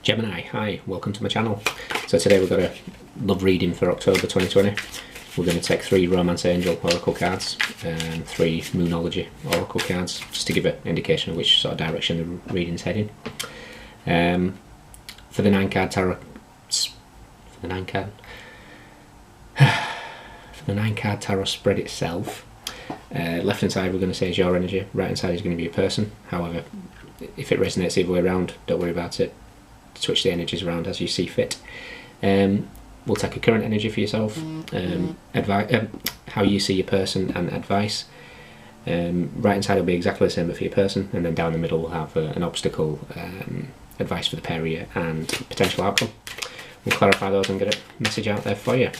Gemini, hi, welcome to my channel. So today we've got a love reading for October 2020. We're going to take 3 Romance Angel Oracle cards and 3 Moonology Oracle cards, just to give an indication of which sort of direction the reading's heading. For the 9 card tarot, for the 9 card tarot spread itself, left hand side we're going to say is your energy, right hand side is going to be a person. However, if it resonates either way around, don't worry about it. Switch the energies around as you see fit. We'll take a current energy for yourself, how you see your person, and advice. Right hand side will be exactly the same but for your person, and then down the middle we'll have an obstacle, advice for the pair of you, and potential outcome. We'll clarify those and get a message out there for you.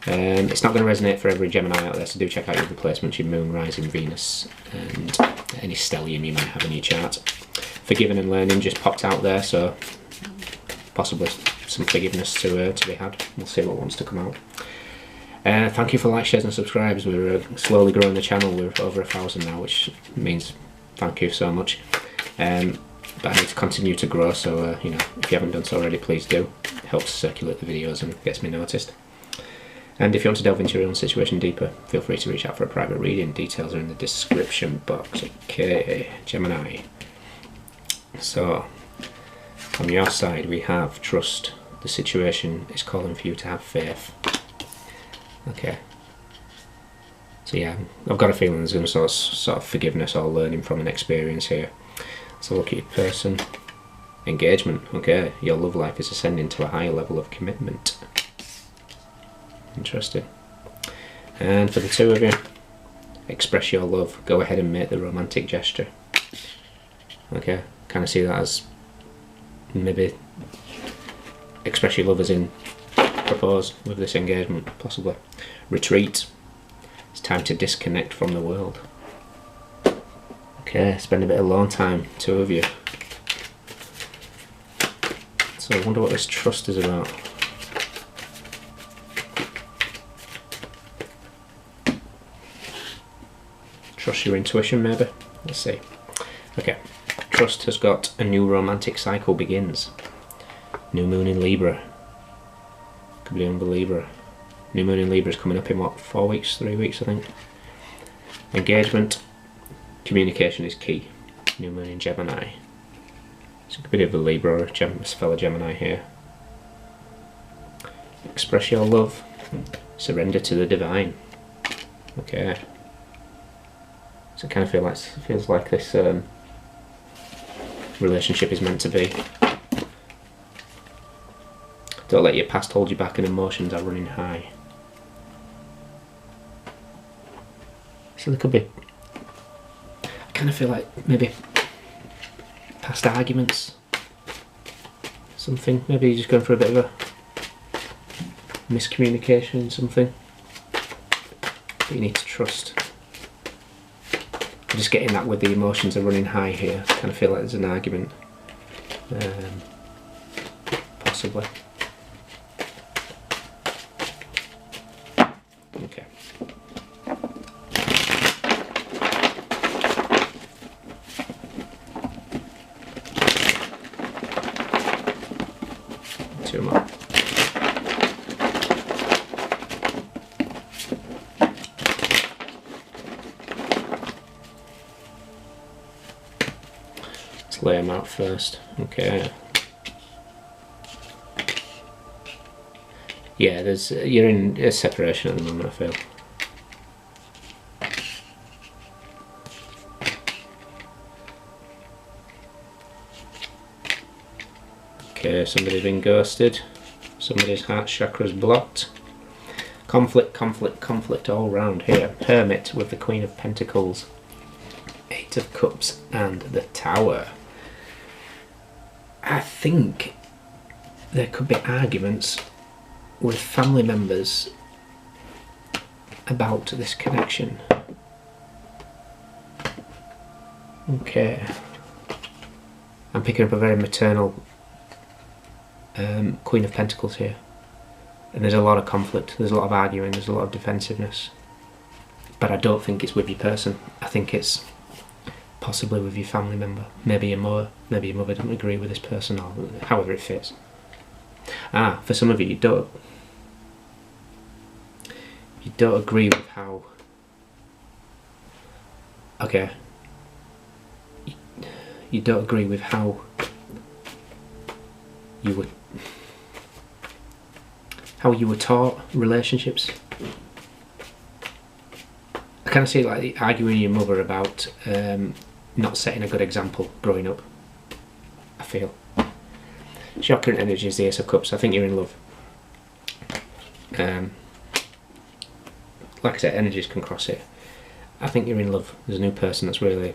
It's not going to resonate for every Gemini out there, so do check out your replacements, your Moon, Rising, Venus, and any stellium you might have in your chart. Forgiving and learning just popped out there, so possibly some forgiveness to be had. We'll see what wants to come out. Thank you for likes, shares and subscribes. We're slowly growing the channel. We're over 1,000 now, which means thank you so much. But I need to continue to grow, so you know, if you haven't done so already, please do. It helps circulate the videos and gets me noticed. And if you want to delve into your own situation deeper, feel free to reach out for a private reading. Details are in the description box. Okay, Gemini. So, on your side we have trust. The situation is calling for you to have faith. Okay. So yeah, I've got a feeling there's some sort of forgiveness or learning from an experience here. So look at your person. Engagement. Okay, your love life is ascending to a higher level of commitment. Interesting. And for the 2 of you, express your love. Go ahead and make the romantic gesture. Okay, kind of see that as maybe express your love as in propose with this engagement, possibly. Retreat. It's time to disconnect from the world. Okay, spend a bit of alone time, 2 of you. So I wonder what this trust is about. Trust your intuition, maybe? Let's see. Okay. Trust has got a new romantic cycle begins. New moon in Libra. Could be under Libra. New moon in Libra is coming up in what, 4 weeks, 3 weeks I think. Engagement. Communication is key. New moon in Gemini. So it could be a Libra or a fellow Gemini here. Express your love. Surrender to the divine. Okay. So it kind of feels like this relationship is meant to be. Don't let your past hold you back and emotions are running high. So there could be, I kind of feel like maybe past arguments, something, maybe you're just going for a bit of a miscommunication, something, but you need to trust. I'm just getting that with the emotions are running high here. I kind of feel like there's an argument. Possibly. Okay. Two more. Lay them out first. Okay. Yeah, you're in a separation at the moment, I feel. Okay, somebody's been ghosted. Somebody's heart chakra's blocked. Conflict, conflict, conflict all round here. Hermit with the Queen of Pentacles, 8 of Cups, and the Tower. I think there could be arguments with family members about this connection. Okay. I'm picking up a very maternal Queen of Pentacles here. And there's a lot of conflict, there's a lot of arguing, there's a lot of defensiveness. But I don't think it's with your person. I think it's possibly with your family member, maybe your mother doesn't agree with this person, or however it fits. For some of you, you don't agree with how, okay, you don't agree with how you were taught relationships. I kind of see it like arguing with your mother about not setting a good example growing up, I feel. Your current energy is the Ace of Cups. I think you're in love. Like I said, energies can cross it. I think you're in love. There's a new person that's really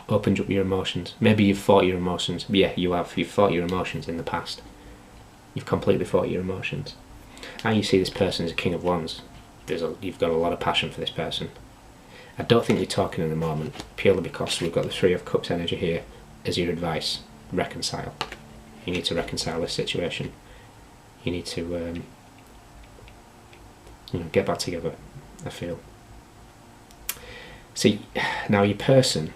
opened up your emotions. Maybe you've fought your emotions. Yeah, you have. You've fought your emotions in the past. You've completely fought your emotions. How you see this person is a King of Wands. You've got a lot of passion for this person. I don't think you're talking in the moment, purely because we've got the Three of Cups energy here as your advice. Reconcile. You need to reconcile this situation. You need to get back together, I feel. See, now your person.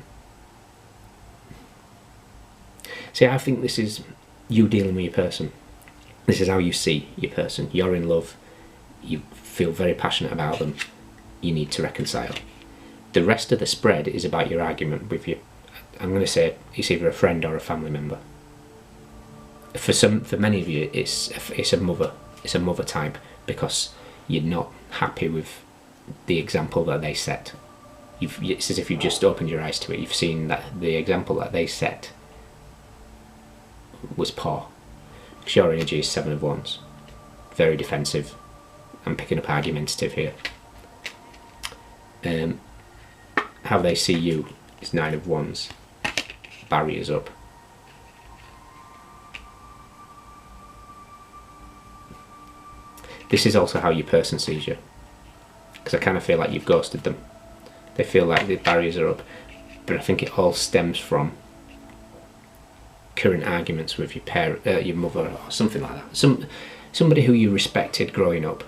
See, I think this is you dealing with your person. This is how you see your person. You're in love. You feel very passionate about them. You need to reconcile. The rest of the spread is about your argument with you. I'm going to say it's either a friend or a family member. For many of you, it's a mother. It's a mother type, because you're not happy with the example that they set. It's as if you've just opened your eyes to it. You've seen that the example that they set was poor. Because your energy is Seven of Wands. Very defensive. I'm picking up argumentative here. How they see you is Nine of Wands. Barriers up. This is also how your person sees you. Because I kind of feel like you've ghosted them. They feel like the barriers are up. But I think it all stems from current arguments with your mother, or something like that. Somebody who you respected growing up.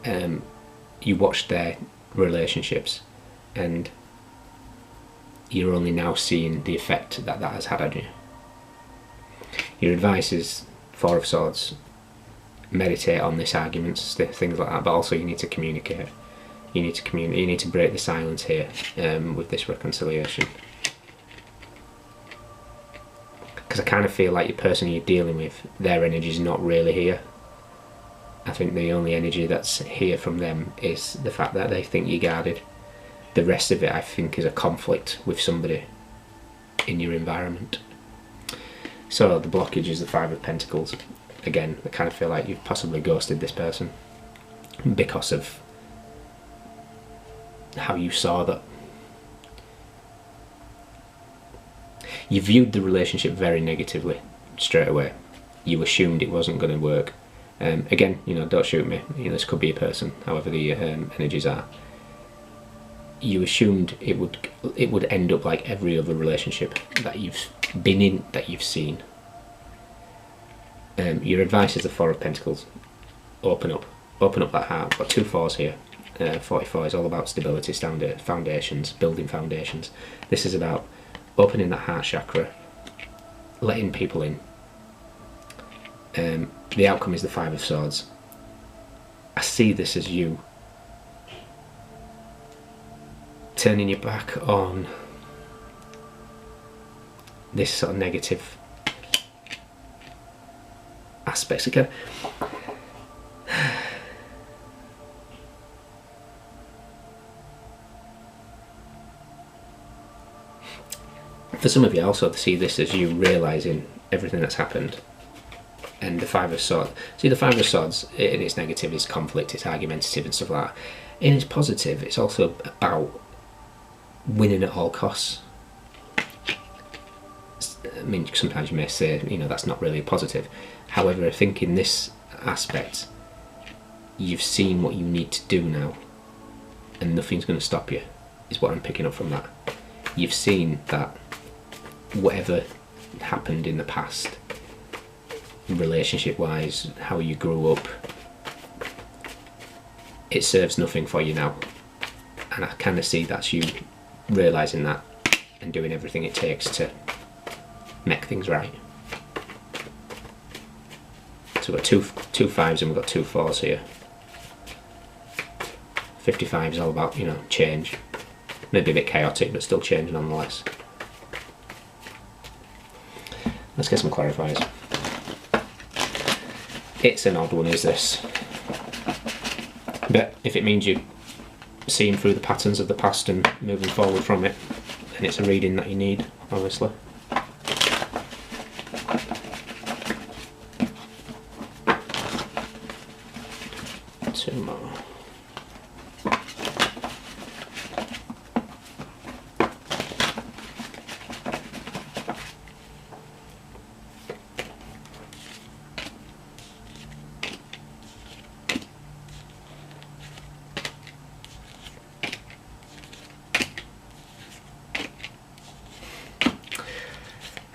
You watched their relationships, and you're only now seeing the effect that has had on you. Your advice is Four of Swords. Meditate on this arguments, things like that, but also you need to communicate. You need to break the silence here with this reconciliation. Because I kind of feel like your person you're dealing with, their energy is not really here. I think the only energy that's here from them is the fact that they think you're guarded. The rest of it, I think, is a conflict with somebody in your environment. So the blockage is the Five of Pentacles. Again, I kind of feel like you've possibly ghosted this person because of how you saw that. You viewed the relationship very negatively straight away. You assumed it wasn't going to work. Again, don't shoot me. This could be a person, however the energies are. You assumed it would end up like every other relationship that you've been in, that you've seen. Your advice is the Four of Pentacles. Open up that heart. We've got two fours here. 44 is all about stability, foundations, building foundations. This is about opening that heart chakra, letting people in. The outcome is the Five of Swords. I see this as you turning your back on this sort of negative aspects again. For some of you, also to see this as you realising everything that's happened. And the Five of Swords. See, the Five of Swords in its negative is conflict, it's argumentative and stuff like that. In its positive, it's also about winning at all costs. I mean, sometimes you may say, that's not really positive. However, I think in this aspect, you've seen what you need to do now, and nothing's going to stop you, is what I'm picking up from that. You've seen that whatever happened in the past, relationship-wise, how you grew up, it serves nothing for you now. And I kind of see that's you realising that and doing everything it takes to make things right. So we've got two fives and we've got two fours here. 55 is all about, you know, change. Maybe a bit chaotic, but still change nonetheless. Let's get some clarifiers. It's an odd one, is this? But if it means you seeing through the patterns of the past and moving forward from it, then it's a reading that you need, obviously. Two more.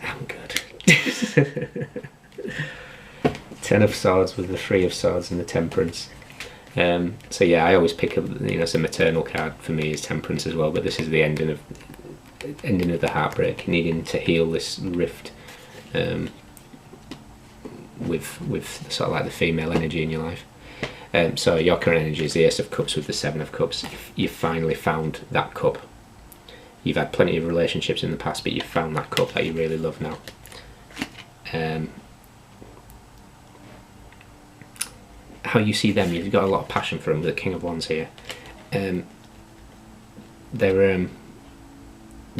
I'm good. Ten of Swords with the Three of Swords and the Temperance. So yeah, I always pick up, you know, some maternal card for me is Temperance as well, but this is the ending of the heartbreak, needing to heal this rift with sort of like the female energy in your life. So your current energy is the Ace of Cups with the Seven of Cups. You've finally found that cup. You've had plenty of relationships in the past, but you've found that cup that you really love now. How you see them, you've got a lot of passion for them with the King of Wands here. They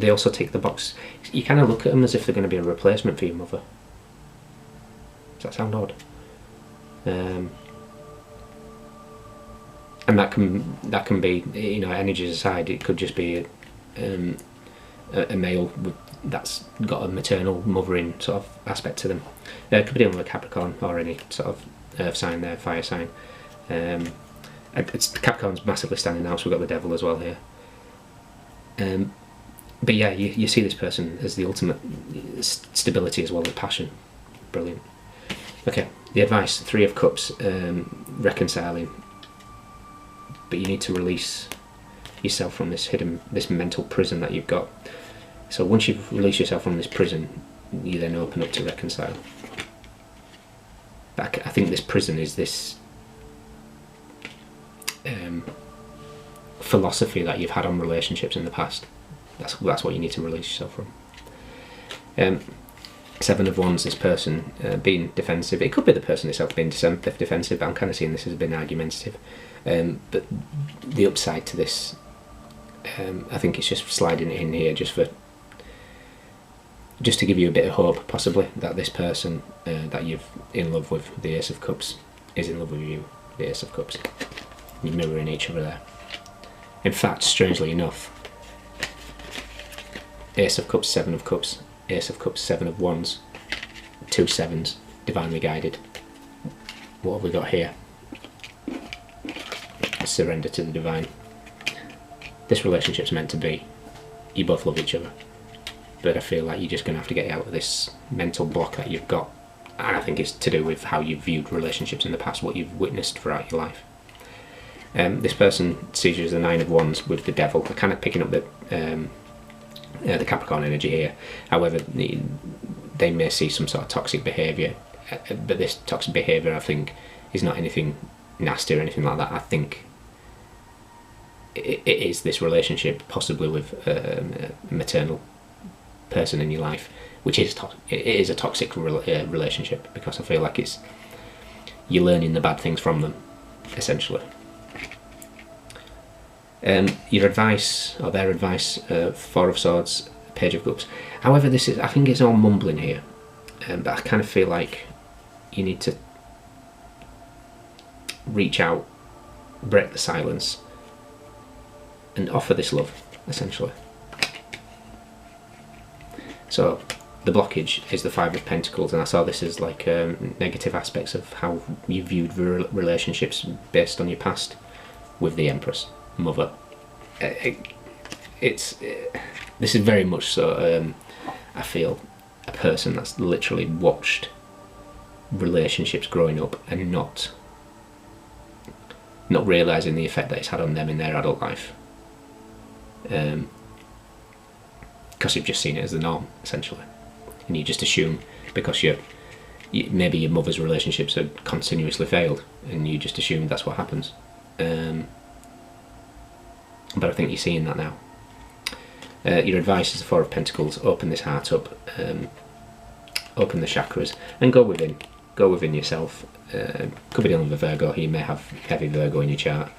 also tick the box. You kind of look at them as if they're going to be a replacement for your mother. Does that sound odd? And that can be, you know, energies aside, it could just be a male that's got a maternal mothering sort of aspect to them. It could be dealing with a Capricorn or any sort of earth sign there, fire sign. Capricorn's massively standing out, so we've got the Devil as well here. But yeah, you see this person as the ultimate stability as well as passion. Brilliant. Okay, the advice, Three of Cups, reconciling. But you need to release yourself from this mental prison that you've got. So once you've released yourself from this prison, you then open up to reconcile. I think this prison is this philosophy that you've had on relationships in the past. That's what you need to release yourself from. Seven of Wands, this person being defensive. It could be the person itself being defensive, but I'm kind of seeing this as being argumentative. But the upside to this, I think it's just sliding it in here just to give you a bit of hope, possibly, that this person that you're in love with, the Ace of Cups, is in love with you, the Ace of Cups. You're mirroring each other there. In fact, strangely enough, Ace of Cups, Seven of Cups, Ace of Cups, Seven of Wands, two sevens, divinely guided. What have we got here? Surrender to the divine. This relationship's meant to be. You both love each other. But I feel like you're just going to have to get out of this mental block that you've got. And I think it's to do with how you've viewed relationships in the past, what you've witnessed throughout your life. This person sees you as the Nine of Wands with the Devil. They're kind of picking up the Capricorn energy here. However, they may see some sort of toxic behaviour. But this toxic behaviour, I think, is not anything nasty or anything like that. I think it is this relationship, possibly with a maternal person in your life, which is it is a toxic relationship, because I feel like you're learning the bad things from them, essentially. Your advice, or their advice, Four of Swords, Page of Cups. However, I think it's all mumbling here, but I kind of feel like you need to reach out, break the silence, and offer this love, essentially. So the blockage is the Five of Pentacles, and I saw this as like negative aspects of how you viewed relationships based on your past with the Empress, Mother. This is very much so, I feel, a person that's literally watched relationships growing up and not realising the effect that it's had on them in their adult life. because you've just seen it as the norm, essentially, and you just assume because maybe your mother's relationships have continuously failed, and you just assume that's what happens. But I think you're seeing that now. Your advice is the Four of Pentacles. Open this heart up, open the chakras, and go within yourself. Could be dealing with a Virgo. You may have heavy Virgo in your chart.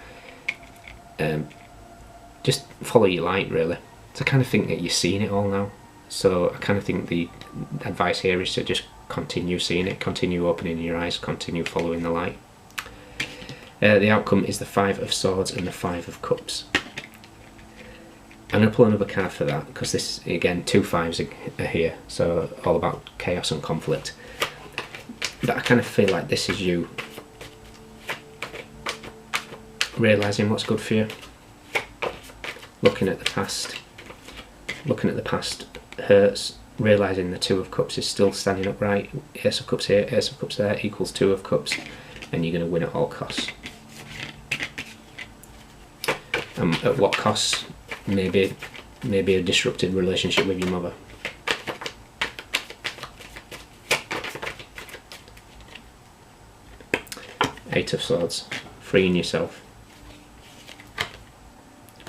Just follow your light, really. So I kind of think that you're seeing it all now. So I kind of think the advice here is to just continue seeing it, continue opening your eyes, continue following the light. The outcome is the Five of Swords and the Five of Cups. I'm going to pull another card for that, because this, again, 2 fives are here, so all about chaos and conflict. But I kind of feel like this is you realising what's good for you, looking at the past hurts, realising the Two of Cups is still standing upright, Ace of Cups here, Ace of Cups there, equals Two of Cups, and you're going to win at all costs. At what costs? Maybe a disrupted relationship with your mother. Eight of Swords, freeing yourself.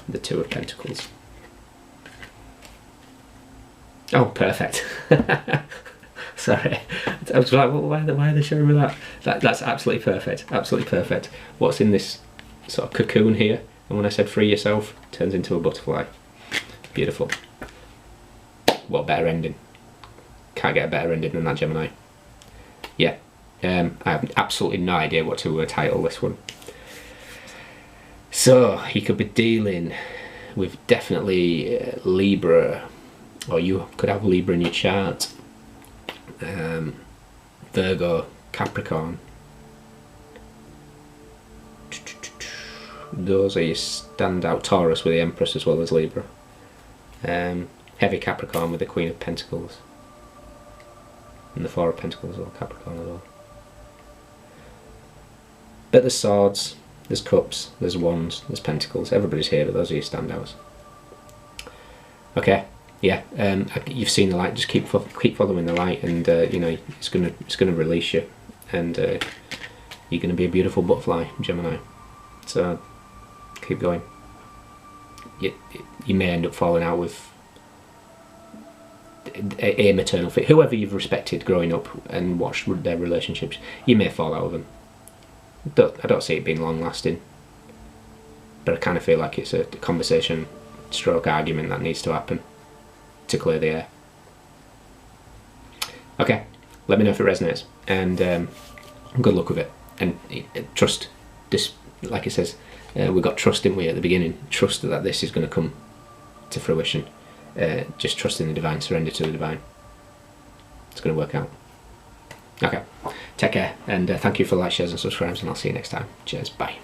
The Two of Pentacles. Oh, perfect. Sorry, I was like, well, why are they showing me that? That's absolutely perfect, absolutely perfect. What's in this sort of cocoon here? And when I said free yourself, it turns into a butterfly. Beautiful. What better ending? Can't get a better ending than that, Gemini. Yeah, I have absolutely no idea what to title this one. So, you could be dealing with definitely Libra, or you could have Libra in your chart. Virgo, Capricorn. Those are your standout. Taurus with the Empress as well as Libra. Heavy Capricorn with the Queen of Pentacles. And the Four of Pentacles as well, Capricorn as well. But there's swords, there's cups, there's wands, there's pentacles. Everybody's here, but those are your standouts. Okay, yeah, you've seen the light. Just keep following the light, and you know, it's gonna release you, and you're gonna be a beautiful butterfly, Gemini. So keep going. You may end up falling out with a maternal figure, whoever you've respected growing up and watched their relationships. You may fall out with them. I don't see it being long lasting, but I kind of feel like it's a conversation stroke argument that needs to happen to clear the air. Okay, let me know if it resonates, and good luck with it, and trust this. Like it says, we got trust, didn't we, at the beginning? Trust that this is going to come to fruition. Just trust in the divine, surrender to the divine. It's going to work out. Okay, take care, and thank you for likes, shares and subscribes, and I'll see you next time. Cheers, bye.